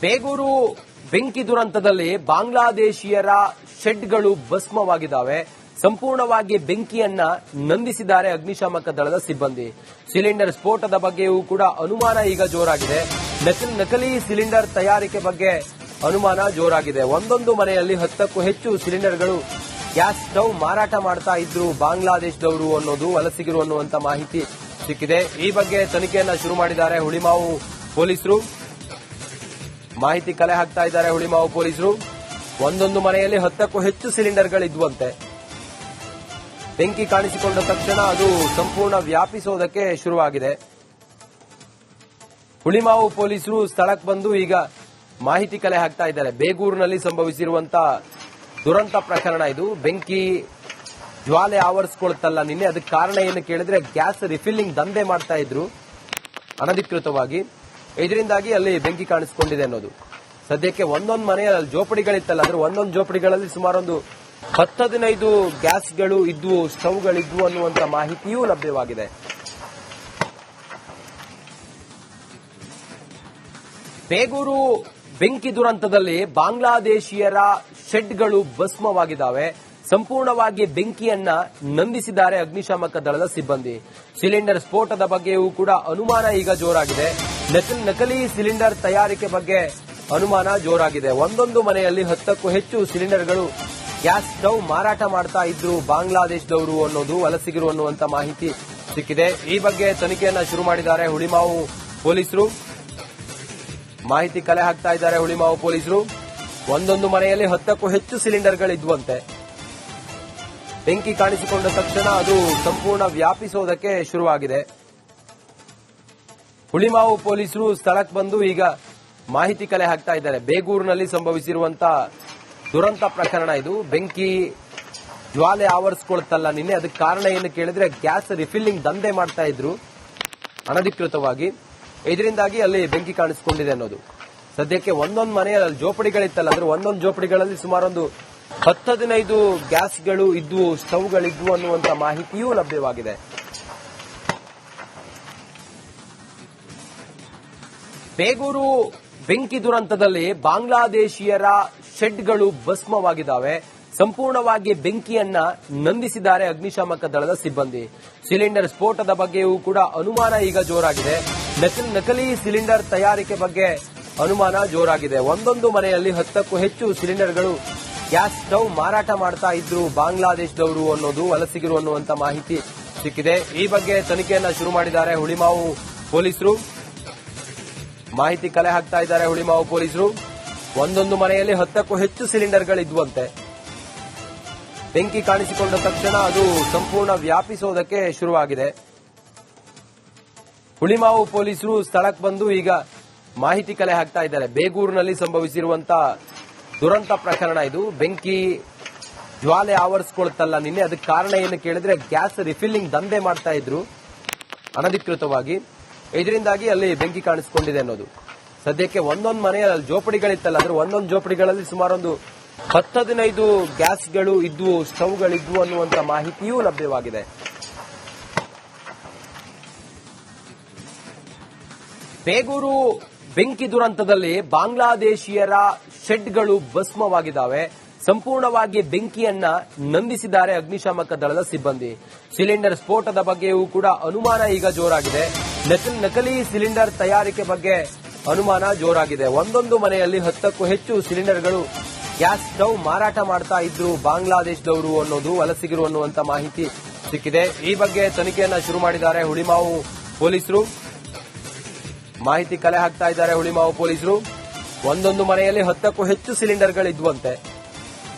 ಬೇಗೂರು ಬೆಂಕಿ ದುರಂತದಲ್ಲಿ ಬಾಂಗ್ಲಾದೇಶಿಯರ ಶೆಡ್ಗಳು ಭಸ್ಮವಾಗಿದ್ದಾವೆ. ಸಂಪೂರ್ಣವಾಗಿ ಬೆಂಕಿಯನ್ನ ನಂದಿಸಿದ್ದಾರೆ ಅಗ್ನಿಶಾಮಕ ದಳದ ಸಿಬ್ಬಂದಿ. ಸಿಲಿಂಡರ್ ಸ್ಫೋಟದ ಬಗ್ಗೆಯೂ ಕೂಡ ಅನುಮಾನ ಈಗ ಜೋರಾಗಿದೆ. ನಕಲಿ ಸಿಲಿಂಡರ್ ತಯಾರಿಕೆ ಬಗ್ಗೆ ಅನುಮಾನ ಜೋರಾಗಿದೆ. ಒಂದೊಂದು ಮನೆಯಲ್ಲಿ 10ಕ್ಕೂ ಹೆಚ್ಚು ಸಿಲಿಂಡರ್ಗಳು ಗ್ಯಾಸ್ ಸ್ಟವ್ ಮಾರಾಟ ಮಾಡ್ತಾ ಇದ್ರು ಬಾಂಗ್ಲಾದೇಶದವರು ಅನ್ನೋದು ವಲಸಿಗರು ಅನ್ನುವಂತ ಮಾಹಿತಿ ಸಿಕ್ಕಿದೆ. ಈ ಬಗ್ಗೆ ತನಿಖೆಯನ್ನ ಶುರು ಮಾಡಿದ್ದಾರೆ ಹುಳಿಮಾವು ಪೊಲೀಸರು. ಮಾಹಿತಿ ಕಲೆ ಹಾಕ್ತಾ ಇದ್ದಾರೆ ಹುಳಿಮಾವು ಪೊಲೀಸರು. ಒಂದೊಂದು ಮನೆಯಲ್ಲಿ 10ಕ್ಕೂ ಹೆಚ್ಚು ಸಿಲಿಂಡರ್ಗಳಿದ್ವಂತೆ. ಬೆಂಕಿ ಕಾಣಿಸಿಕೊಂಡ ತಕ್ಷಣ ಅದು ಸಂಪೂರ್ಣ ವ್ಯಾಪಿಸೋದಕ್ಕೆ ಶುರುವಾಗಿದೆ. ಹುಳಿಮಾವು ಪೊಲೀಸರು ಸ್ಥಳಕ್ಕೆ ಬಂದು ಈಗ ಮಾಹಿತಿ ಕಲೆ ಹಾಕ್ತಾ ಇದ್ದಾರೆ. ಬೇಗೂರಿನಲ್ಲಿ ಸಂಭವಿಸಿರುವಂತಹ ದುರಂತ ಪ್ರಕರಣ ಇದು. ಬೆಂಕಿ ಜ್ವಾಲೆ ಆವರಿಸಿಕೊಳ್ಳುತ್ತಲ್ಲ ನಿನ್ನೆ, ಅದಕ್ಕೆ ಕಾರಣ ಏನು ಕೇಳಿದ್ರೆ ಗ್ಯಾಸ್ ರಿಫಿಲ್ಲಿಂಗ್ ದಂಧೆ ಮಾಡ್ತಾ ಇದ್ರು ಅನಧಿಕೃತವಾಗಿ. ಇದರಿಂದಾಗಿ ಅಲ್ಲಿ ಬೆಂಕಿ ಕಾಣಿಸಿಕೊಂಡಿದೆ ಅನ್ನೋದು. ಸದ್ಯಕ್ಕೆ ಒಂದೊಂದು ಮನೆಯಲ್ಲಿ ಜೋಪಡಿಗಳಿತ್ತಲ್ಲ, ಅಂದ್ರೆ ಒಂದೊಂದು ಜೋಪಡಿಗಳಲ್ಲಿ ಸುಮಾರೊಂದು 10-15 ಗ್ಯಾಸ್ಗಳು ಇದ್ವು, ಸ್ಟವ್ಗಳಿದ್ವು ಅನ್ನುವಂತ ಮಾಹಿತಿಯೂ ಲಭ್ಯವಾಗಿದೆ. ಬೇಗೂರು ಬೆಂಕಿ ದುರಂತದಲ್ಲಿ ಬಾಂಗ್ಲಾದೇಶಿಯರ ಶೆಡ್ಗಳು ಭಸ್ಮವಾಗಿದ್ದಾವೆ. ಸಂಪೂರ್ಣವಾಗಿ ಬೆಂಕಿಯನ್ನ ನಂದಿಸಿದ್ದಾರೆ ಅಗ್ನಿಶಾಮಕ ದಳದ ಸಿಬ್ಬಂದಿ. ಸಿಲಿಂಡರ್ ಸ್ಫೋಟದ ಬಗ್ಗೆಯೂ ಕೂಡ ಅನುಮಾನ ಈಗ ಜೋರಾಗಿದೆ. ನಕಲಿ ಸಿಲಿಂಡರ್ ತಯಾರಿಕೆ ಬಗ್ಗೆ ಅನುಮಾನ ಜೋರಾಗಿದೆ. ಒಂದೊಂದು ಮನೆಯಲ್ಲಿ 10ಕ್ಕೂ ಹೆಚ್ಚು ಸಿಲಿಂಡರ್ಗಳು ಗ್ಯಾಸ್ ಸ್ಟವ್ ಮಾರಾಟ ಮಾಡ್ತಾ ಇದ್ರು ಬಾಂಗ್ಲಾದೇಶದವರು ಅನ್ನೋದು ವಲಸಿಗರು ಅನ್ನುವಂತ ಮಾಹಿತಿ ಸಿಕ್ಕಿದೆ. ಈ ಬಗ್ಗೆ ತನಿಖೆಯನ್ನ ಶುರು ಮಾಡಿದ್ದಾರೆ ಹುಳಿಮಾವು ಪೊಲೀಸರು. ಮಾಹಿತಿ ಕಲೆ ಹಾಕ್ತಾ ಇದ್ದಾರೆ ಹುಳಿಮಾವು ಪೊಲೀಸರು. ಒಂದೊಂದು ಮನೆಯಲ್ಲಿ 10ಕ್ಕೂ ಹೆಚ್ಚು ಸಿಲಿಂಡರ್ಗಳಿದ್ವಂತೆ. ಬೆಂಕಿ ಕಾಣಿಸಿಕೊಂಡ ತಕ್ಷಣ ಅದು ಸಂಪೂರ್ಣ ವ್ಯಾಪಿಸೋದಕ್ಕೆ ಶುರುವಾಗಿದೆ. ಹುಳಿಮಾವು ಪೊಲೀಸರು ಸ್ಥಳಕ್ಕೆ ಬಂದು ಈಗ ಮಾಹಿತಿ ಕಲೆ ಹಾಕ್ತಾ ಇದ್ದಾರೆ. ಬೇಗೂರಿನಲ್ಲಿ ಸಂಭವಿಸಿರುವಂತಹ ದುರಂತ ಪ್ರಕರಣ ಇದು. ಬೆಂಕಿ ಜ್ವಾಲೆ ಆವರಿಸಿಕೊಳ್ಳುತ್ತಲ್ಲ ನಿನ್ನೆ, ಅದಕ್ಕೆ ಕಾರಣ ಏನು ಕೇಳಿದ್ರೆ ಗ್ಯಾಸ್ ರಿಫಿಲ್ಲಿಂಗ್ ದಂಧೆ ಮಾಡ್ತಾ ಇದ್ರು ಅನಧಿಕೃತವಾಗಿ. ಇದರಿಂದಾಗಿ ಅಲ್ಲಿ ಬೆಂಕಿ ಕಾಣಿಸಿಕೊಂಡಿದೆ ಅನ್ನೋದು. ಸದ್ಯಕ್ಕೆ ಒಂದೊಂದು ಮನೆಯಲ್ಲಿ ಜೋಪಡಿಗಳಿತ್ತಲ್ಲ, ಅಂದ್ರೆ ಒಂದೊಂದು ಜೋಪಡಿಗಳಲ್ಲಿ ಸುಮಾರೊಂದು 10-15 ಗ್ಯಾಸ್ಗಳು ಇದ್ವು, ಸ್ಟವ್ಗಳಿದ್ವು ಅನ್ನುವಂತ ಮಾಹಿತಿಯೂ ಲಭ್ಯವಾಗಿದೆ. ಬೇಗೂರು ಬೆಂಕಿ ದುರಂತದಲ್ಲಿ ಬಾಂಗ್ಲಾದೇಶಿಯರ ಶೆಡ್ಗಳು ಭಸ್ಮವಾಗಿದ್ದಾವೆ. ಸಂಪೂರ್ಣವಾಗಿ ಬೆಂಕಿಯನ್ನ ನಂದಿಸಿದ್ದಾರೆ ಅಗ್ನಿಶಾಮಕ ದಳದ ಸಿಬ್ಬಂದಿ. ಸಿಲಿಂಡರ್ ಸ್ಫೋಟದ ಬಗ್ಗೆಯೂ ಕೂಡ ಅನುಮಾನ ಈಗ ಜೋರಾಗಿದೆ. ನಕಲಿ ಸಿಲಿಂಡರ್ ತಯಾರಿಕೆ ಬಗ್ಗೆ ಅನುಮಾನ ಜೋರಾಗಿದೆ. ಒಂದೊಂದು ಮನೆಯಲ್ಲಿ 10ಕ್ಕೂ ಹೆಚ್ಚು ಸಿಲಿಂಡರ್ಗಳು ಗ್ಯಾಸ್ ಸ್ಟವ್ ಮಾರಾಟ ಮಾಡ್ತಾ ಇದ್ರು ಬಾಂಗ್ಲಾದೇಶದವರು ಅನ್ನೋದು ವಲಸಿಗರು ಅನ್ನುವಂತ ಮಾಹಿತಿ ಸಿಕ್ಕಿದೆ. ಈ ಬಗ್ಗೆ ತನಿಖೆಯನ್ನ ಶುರು ಮಾಡಿದ್ದಾರೆ ಹುಳಿಮಾವು ಪೊಲೀಸರು. ಮಾಹಿತಿ ಕಲೆ ಹಾಕ್ತಾ ಇದ್ದಾರೆ ಹುಳಿಮಾವು ಪೊಲೀಸರು. ಒಂದೊಂದು ಮನೆಯಲ್ಲಿ 10ಕ್ಕೂ ಹೆಚ್ಚು ಸಿಲಿಂಡರ್ಗಳಿದ್ವಂತೆ. ಬೆಂಕಿ ಕಾಣಿಸಿಕೊಂಡ ತಕ್ಷಣ ಅದು ಸಂಪೂರ್ಣ ವ್ಯಾಪಿಸೋದಕ್ಕೆ ಶುರುವಾಗಿದೆ. ಹುಳಿಮಾವು ಪೊಲೀಸರು ಸ್ಥಳಕ್ಕೆ ಬಂದು ಈಗ ಮಾಹಿತಿ ಕಲೆ ಹಾಕ್ತಾ ಇದ್ದಾರೆ. ಬೇಗೂರಿನಲ್ಲಿ ಸಂಭವಿಸಿರುವಂತಹ ದುರಂತ ಪ್ರಕರಣ ಇದು. ಬೆಂಕಿ ಜ್ವಾಲೆ ಆವರಿಸಿಕೊಳ್ಳುತ್ತಲ್ಲ ನಿನ್ನೆ, ಅದಕ್ಕೆ ಕಾರಣ ಏನು ಕೇಳಿದ್ರೆ ಗ್ಯಾಸ್ ರಿಫಿಲ್ಲಿಂಗ್ ದಂಧೆ ಮಾಡ್ತಾ ಇದ್ರು ಅನಧಿಕೃತವಾಗಿ. ಇದರಿಂದಾಗಿ ಅಲ್ಲಿ ಬೆಂಕಿ ಕಾಣಿಸಿಕೊಂಡಿದೆ ಅನ್ನೋದು. ಸದ್ಯಕ್ಕೆ ಒಂದೊಂದು ಮನೆಯಲ್ಲಿ ಜೋಪಡಿಗಳಿತ್ತಲ್ಲ, ಅಂದ್ರೆ ಒಂದೊಂದು ಜೋಪಡಿಗಳಲ್ಲಿ ಸುಮಾರೊಂದು 10-15 ಗ್ಯಾಸ್ಗಳು ಇದ್ವು, ಸ್ಟವ್ಗಳಿದ್ವು ಅನ್ನುವಂತ ಮಾಹಿತಿಯೂ ಲಭ್ಯವಾಗಿದೆ. ಬೇಗೂರು ಬೆಂಕಿ ದುರಂತದಲ್ಲಿ ಬಾಂಗ್ಲಾದೇಶಿಯರ ಶೆಡ್ಗಳು ಭಸ್ಮವಾಗಿದ್ದಾವೆ. ಸಂಪೂರ್ಣವಾಗಿ ಬೆಂಕಿಯನ್ನ ನಂದಿಸಿದ್ದಾರೆ ಅಗ್ನಿಶಾಮಕ ದಳದ ಸಿಬ್ಬಂದಿ. ಸಿಲಿಂಡರ್ ಸ್ಫೋಟದ ಬಗ್ಗೆಯೂ ಕೂಡ ಅನುಮಾನ ಈಗ ಜೋರಾಗಿದೆ. ನಕಲಿ ಸಿಲಿಂಡರ್ ತಯಾರಿಕೆ ಬಗ್ಗೆ ಅನುಮಾನ ಜೋರಾಗಿದೆ. ಒಂದೊಂದು ಮನೆಯಲ್ಲಿ 10ಕ್ಕೂ ಹೆಚ್ಚು ಸಿಲಿಂಡರ್ಗಳು ಗ್ಯಾಸ್ ಸ್ಟವ್ ಮಾರಾಟ ಮಾಡ್ತಾ ಇದ್ರು ಬಾಂಗ್ಲಾದೇಶದವರು ಅನ್ನೋದು ವಲಸಿಗರು ಅನ್ನುವಂತ ಮಾಹಿತಿ ಸಿಕ್ಕಿದೆ. ಈ ಬಗ್ಗೆ ತನಿಖೆಯನ್ನ ಶುರು ಮಾಡಿದ್ದಾರೆ ಹುಳಿಮಾವು ಪೊಲೀಸರು. ಮಾಹಿತಿ ಕಲೆ ಹಾಕ್ತಾ ಇದ್ದಾರೆ ಹುಳಿಮಾವು ಪೊಲೀಸರು. ಒಂದೊಂದು ಮನೆಯಲ್ಲಿ 10ಕ್ಕೂ ಹೆಚ್ಚು ಸಿಲಿಂಡರ್ಗಳಿದ್ವಂತೆ.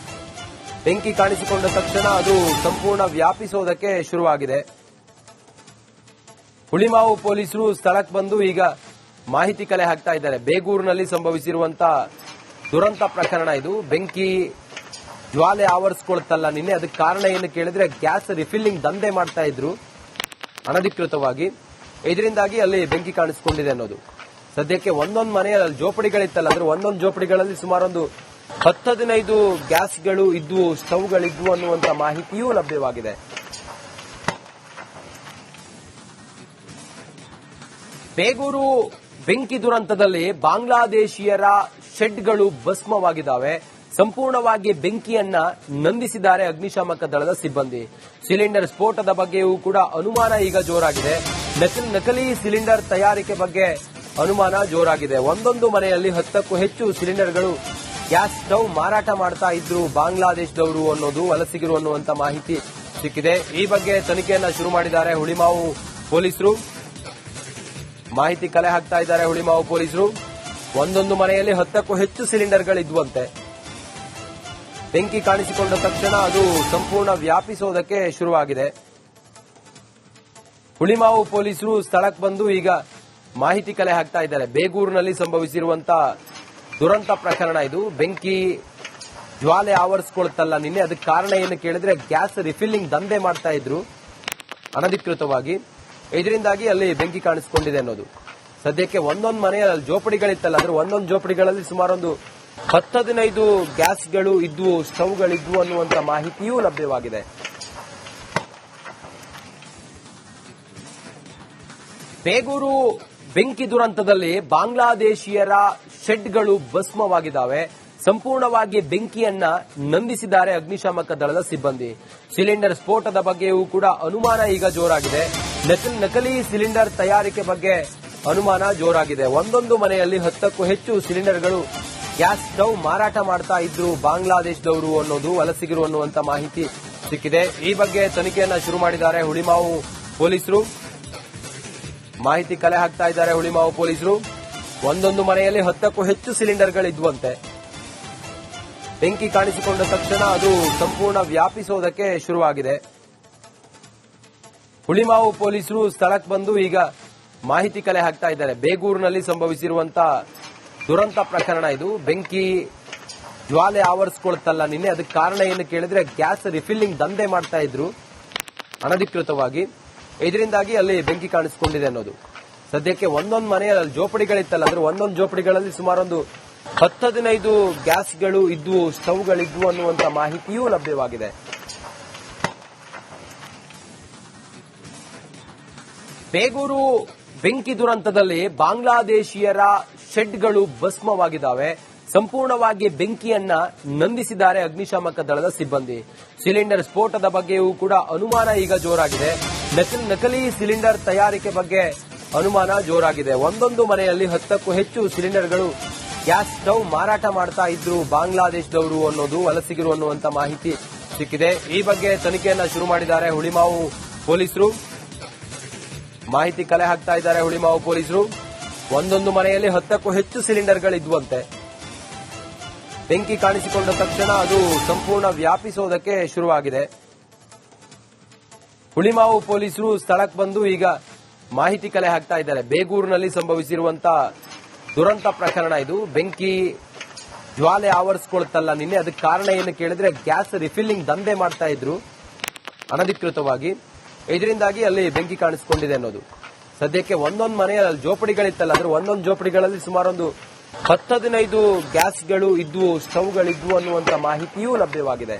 ಬೆಂಕಿ ಕಾಣಿಸಿಕೊಂಡ ತಕ್ಷಣ ಅದು ಸಂಪೂರ್ಣ ವ್ಯಾಪಿಸೋದಕ್ಕೆ ಶುರುವಾಗಿದೆ. ಹುಳಿಮಾವು ಪೊಲೀಸರು ಸ್ಥಳಕ್ಕೆ ಬಂದು ಈಗ ಮಾಹಿತಿ ಕಲೆ ಹಾಕ್ತಾ ಇದ್ದಾರೆ. ಬೇಗೂರಿನಲ್ಲಿ ಸಂಭವಿಸಿರುವಂತಹ ದುರಂತ ಪ್ರಕರಣ ಇದು. ಬೆಂಕಿ ಜ್ವಾಲೆ ಆವರಿಸಿಕೊಳ್ಳುತ್ತಲ್ಲ ನಿನ್ನೆ, ಅದಕ್ಕೆ ಕಾರಣ ಏನು ಕೇಳಿದ್ರೆ ಗ್ಯಾಸ್ ರಿಫಿಲ್ಲಿಂಗ್ ದಂಧೆ ಮಾಡ್ತಾ ಇದ್ರು ಅನಧಿಕೃತವಾಗಿ. ಇದರಿಂದಾಗಿ ಅಲ್ಲಿ ಬೆಂಕಿ ಕಾಣಿಸಿಕೊಂಡಿದೆ ಅನ್ನೋದು. ಸದ್ಯಕ್ಕೆ ಒಂದೊಂದು ಮನೆಯಲ್ಲಿ ಜೋಪಡಿಗಳಿತ್ತಲ್ಲ, ಅಂದ್ರೆ ಒಂದೊಂದು ಜೋಪಡಿಗಳಲ್ಲಿ ಸುಮಾರೊಂದು 10-15 ಗ್ಯಾಸ್ಗಳು ಇದ್ವು, ಸ್ಟವ್ಗಳಿದ್ವು ಅನ್ನುವಂತ ಮಾಹಿತಿಯೂ ಲಭ್ಯವಾಗಿದೆ. ಬೇಗೂರು ಬೆಂಕಿ ದುರಂತದಲ್ಲಿ ಬಾಂಗ್ಲಾದೇಶಿಯರ ಶೆಡ್ಗಳು ಭಸ್ಮವಾಗಿದ್ದಾವೆ. ಸಂಪೂರ್ಣವಾಗಿ ಬೆಂಕಿಯನ್ನ ನಂದಿಸಿದ್ದಾರೆ ಅಗ್ನಿಶಾಮಕ ದಳದ ಸಿಬ್ಬಂದಿ. ಸಿಲಿಂಡರ್ ಸ್ಫೋಟದ ಬಗ್ಗೆಯೂ ಕೂಡ ಅನುಮಾನ ಈಗ ಜೋರಾಗಿದೆ. ನಕಲಿ ಸಿಲಿಂಡರ್ ತಯಾರಿಕೆ ಬಗ್ಗೆ ಅನುಮಾನ ಜೋರಾಗಿದೆ. ಒಂದೊಂದು ಮನೆಯಲ್ಲಿ 10ಕ್ಕೂ ಹೆಚ್ಚು ಸಿಲಿಂಡರ್ಗಳು ಗ್ಯಾಸ್ ಸ್ಟವ್ ಮಾರಾಟ ಮಾಡ್ತಾ ಇದ್ರು ಬಾಂಗ್ಲಾದೇಶದವರು ಅನ್ನೋದು ವಲಸಿಗರು ಅನ್ನುವಂತ ಮಾಹಿತಿ ಸಿಕ್ಕಿದೆ. ಈ ಬಗ್ಗೆ ತನಿಖೆಯನ್ನ ಶುರು ಮಾಡಿದ್ದಾರೆ ಹುಳಿಮಾವು ಪೊಲೀಸರು. ಮಾಹಿತಿ ಕಲೆ ಹಾಕ್ತಾ ಇದ್ದಾರೆ ಹುಳಿಮಾವು ಪೊಲೀಸರು. ಒಂದೊಂದು ಮನೆಯಲ್ಲಿ 10ಕ್ಕೂ ಹೆಚ್ಚು ಸಿಲಿಂಡರ್ಗಳಿದ್ವಂತೆ. ಬೆಂಕಿ ಕಾಣಿಸಿಕೊಂಡ ತಕ್ಷಣ ಅದು ಸಂಪೂರ್ಣ ವ್ಯಾಪಿಸೋದಕ್ಕೆ ಶುರುವಾಗಿದೆ. ಹುಳಿಮಾವು ಪೊಲೀಸರು ಸ್ಥಳಕ್ಕೆ ಬಂದು ಈಗ ಮಾಹಿತಿ ಕಲೆ ಹಾಕ್ತಾ ಇದ್ದಾರೆ. ಬೇಗೂರಿನಲ್ಲಿ ಸಂಭವಿಸಿರುವಂತಹ ದುರಂತ ಪ್ರಕರಣ ಇದು. ಬೆಂಕಿ ಜ್ವಾಲೆ ಆವರಿಸಿಕೊಳ್ತಲ್ಲ ನಿನ್ನೆ. ಅದಕ್ಕೆ ಕಾರಣ ಏನು ಕೇಳಿದ್ರೆ ಗ್ಯಾಸ್ ರಿಫಿಲ್ಲಿಂಗ್ ದಂಧೆ ಮಾಡ್ತಾ ಇದ್ರು ಅನಧಿಕೃತವಾಗಿ. ಇದರಿಂದಾಗಿ ಅಲ್ಲಿ ಬೆಂಕಿ ಕಾಣಿಸಿಕೊಂಡಿದೆ ಅನ್ನೋದು. ಸದ್ಯಕ್ಕೆ ಒಂದೊಂದು ಮನೆಯಲ್ಲಿ ಜೋಪಡಿಗಳಿತ್ತಲ್ಲ, ಅದ್ರ ಒಂದೊಂದು ಜೋಪಡಿಗಳಲ್ಲಿ ಸುಮಾರೊಂದು 10-15 ಗ್ಯಾಸ್ಗಳು ಇದ್ವು, ಸ್ಟವ್ಗಳಿದ್ವು ಅನ್ನುವಂತ ಮಾಹಿತಿಯೂ ಲಭ್ಯವಾಗಿದೆ. ಬೇಗೂರು ಬೆಂಕಿ ದುರಂತದಲ್ಲಿ ಬಾಂಗ್ಲಾದೇಶಿಯರ ಶೆಡ್ಗಳು ಭಸ್ಮವಾಗಿದ್ದಾವೆ. ಸಂಪೂರ್ಣವಾಗಿ ಬೆಂಕಿಯನ್ನ ನಂದಿಸಿದ್ದಾರೆ ಅಗ್ನಿಶಾಮಕ ದಳದ ಸಿಬ್ಬಂದಿ. ಸಿಲಿಂಡರ್ ಸ್ಫೋಟದ ಬಗ್ಗೆಯೂ ಕೂಡ ಅನುಮಾನ ಈಗ ಜೋರಾಗಿದೆ. ನಕಲಿ ಸಿಲಿಂಡರ್ ತಯಾರಿಕೆ ಬಗ್ಗೆ ಅನುಮಾನ ಜೋರಾಗಿದೆ. ಒಂದೊಂದು ಮನೆಯಲ್ಲಿ 10ಕ್ಕೂ ಹೆಚ್ಚು ಸಿಲಿಂಡರ್ಗಳು ಗ್ಯಾಸ್ ಸ್ಟವ್ ಮಾರಾಟ ಮಾಡ್ತಾ ಇದ್ರು ಬಾಂಗ್ಲಾದೇಶದವರು ಅನ್ನೋದು ವಲಸಿಗರು ಅನ್ನುವಂತ ಮಾಹಿತಿ ಸಿಕ್ಕಿದೆ. ಈ ಬಗ್ಗೆ ತನಿಖೆಯನ್ನ ಶುರು ಮಾಡಿದ್ದಾರೆ ಹುಳಿಮಾವು ಪೊಲೀಸರು. ಮಾಹಿತಿ ಕಲೆ ಹಾಕ್ತಾ ಇದ್ದಾರೆ ಹುಳಿಮಾವು ಪೊಲೀಸರು. ಒಂದೊಂದು ಮನೆಯಲ್ಲಿ 10ಕ್ಕೂ ಹೆಚ್ಚು ಸಿಲಿಂಡರ್ಗಳಿದ್ವಂತೆ. ಬೆಂಕಿ ಕಾಣಿಸಿಕೊಂಡ ತಕ್ಷಣ ಅದು ಸಂಪೂರ್ಣ ವ್ಯಾಪಿಸೋದಕ್ಕೆ ಶುರುವಾಗಿದೆ. ಹುಳಿಮಾವು ಪೊಲೀಸರು ಸ್ಥಳಕ್ಕೆ ಬಂದು ಈಗ ಮಾಹಿತಿ ಕಲೆ ಹಾಕ್ತಾ ಇದ್ದಾರೆ. ಬೇಗೂರಿನಲ್ಲಿ ಸಂಭವಿಸಿರುವಂತಹ ದುರಂತ ಪ್ರಕರಣ ಇದು. ಬೆಂಕಿ ಜ್ವಾಲೆ ಆವರಿಸಿಕೊಳ್ತಲ್ಲ ನಿನ್ನೆ. ಅದಕ್ಕೆ ಕಾರಣ ಏನು ಕೇಳಿದ್ರೆ ಗ್ಯಾಸ್ ರಿಫಿಲ್ಲಿಂಗ್ ದಂಧೆ ಮಾಡ್ತಾ ಇದ್ರು ಅನಧಿಕೃತವಾಗಿ. ಇದರಿಂದಾಗಿ ಅಲ್ಲಿ ಬೆಂಕಿ ಕಾಣಿಸಿಕೊಂಡಿದೆ ಅನ್ನೋದು. ಸದ್ಯಕ್ಕೆ ಒಂದೊಂದು ಮನೆಯಲ್ಲಿ ಜೋಪಡಿಗಳಿತ್ತಲ್ಲ, ಅದ್ರ ಒಂದೊಂದು ಜೋಪಡಿಗಳಲ್ಲಿ ಸುಮಾರೊಂದು 10-15 ಗ್ಯಾಸ್ಗಳು ಇದ್ವು, ಸ್ಟವ್ಗಳಿದ್ವು ಅನ್ನುವಂತ ಮಾಹಿತಿಯೂ ಲಭ್ಯವಾಗಿದೆ. ಬೇಗೂರು ಬೆಂಕಿ ದುರಂತದಲ್ಲಿ ಬಾಂಗ್ಲಾದೇಶಿಯರ ಶೆಡ್ಗಳು ಭಸ್ಮವಾಗಿದ್ದಾವೆ. ಸಂಪೂರ್ಣವಾಗಿ ಬೆಂಕಿಯನ್ನ ನಂದಿಸಿದ್ದಾರೆ ಅಗ್ನಿಶಾಮಕ ದಳದ ಸಿಬ್ಬಂದಿ. ಸಿಲಿಂಡರ್ ಸ್ಫೋಟದ ಬಗ್ಗೆಯೂ ಕೂಡ ಅನುಮಾನ ಈಗ ಜೋರಾಗಿದೆ. ನಕಲಿ ಸಿಲಿಂಡರ್ ತಯಾರಿಕೆ ಬಗ್ಗೆ ಅನುಮಾನ ಜೋರಾಗಿದೆ. ಒಂದೊಂದು ಮನೆಯಲ್ಲಿ 10ಕ್ಕೂ ಹೆಚ್ಚು ಸಿಲಿಂಡರ್ಗಳು ಗ್ಯಾಸ್ ಸ್ಟವ್ ಮಾರಾಟ ಮಾಡ್ತಾ ಇದ್ರು ಬಾಂಗ್ಲಾದೇಶದವರು ಅನ್ನೋದು ವಲಸಿಗರು ಅನ್ನುವಂತ ಮಾಹಿತಿ ಸಿಕ್ಕಿದೆ. ಈ ಬಗ್ಗೆ ತನಿಖೆಯನ್ನ ಶುರು ಮಾಡಿದ್ದಾರೆ ಹುಳಿಮಾವು ಪೊಲೀಸರು. ಮಾಹಿತಿ ಕಲೆ ಹಾಕ್ತಾ ಇದ್ದಾರೆ ಹುಳಿಮಾವು ಪೊಲೀಸರು. ಒಂದೊಂದು ಮನೆಯಲ್ಲಿ 10ಕ್ಕೂ ಹೆಚ್ಚು ಸಿಲಿಂಡರ್ಗಳಿದ್ವಂತೆ. ಬೆಂಕಿ ಕಾಣಿಸಿಕೊಂಡ ತಕ್ಷಣ ಅದು ಸಂಪೂರ್ಣ ವ್ಯಾಪಿಸೋದಕ್ಕೆ ಶುರುವಾಗಿದೆ. ಹುಳಿಮಾವು ಪೊಲೀಸರು ಸ್ಥಳಕ್ಕೆ ಬಂದು ಈಗ ಮಾಹಿತಿ ಕಲೆ ಹಾಕ್ತಾ ಇದ್ದಾರೆ. ಬೇಗೂರಿನಲ್ಲಿ ಸಂಭವಿಸಿರುವಂತಹ ದುರಂತ ಪ್ರಕರಣ ಇದು. ಬೆಂಕಿ ಜ್ವಾಲೆ ಆವರಿಸಿಕೊಳ್ತಲ್ಲ ನಿನ್ನೆ. ಅದಕ್ಕೆ ಕಾರಣ ಏನು ಕೇಳಿದ್ರೆ ಗ್ಯಾಸ್ ರಿಫಿಲ್ಲಿಂಗ್ ದಂಧೆ ಮಾಡ್ತಾ ಇದ್ರು ಅನಧಿಕೃತವಾಗಿ. ಇದರಿಂದಾಗಿ ಅಲ್ಲಿ ಬೆಂಕಿ ಕಾಣಿಸಿಕೊಂಡಿದೆ ಅನ್ನೋದು. ಸದ್ಯಕ್ಕೆ ಒಂದೊಂದು ಮನೆಯಲ್ಲಿ ಜೋಪಡಿಗಳಿತ್ತಲ್ಲ, ಅದ್ರ ಒಂದೊಂದು ಜೋಪಡಿಗಳಲ್ಲಿ ಸುಮಾರೊಂದು 10-15 ಗ್ಯಾಸ್ಗಳು ಇದ್ವು, ಸ್ಟವ್ಗಳಿದ್ವು ಅನ್ನುವಂತ ಮಾಹಿತಿಯೂ ಲಭ್ಯವಾಗಿದೆ.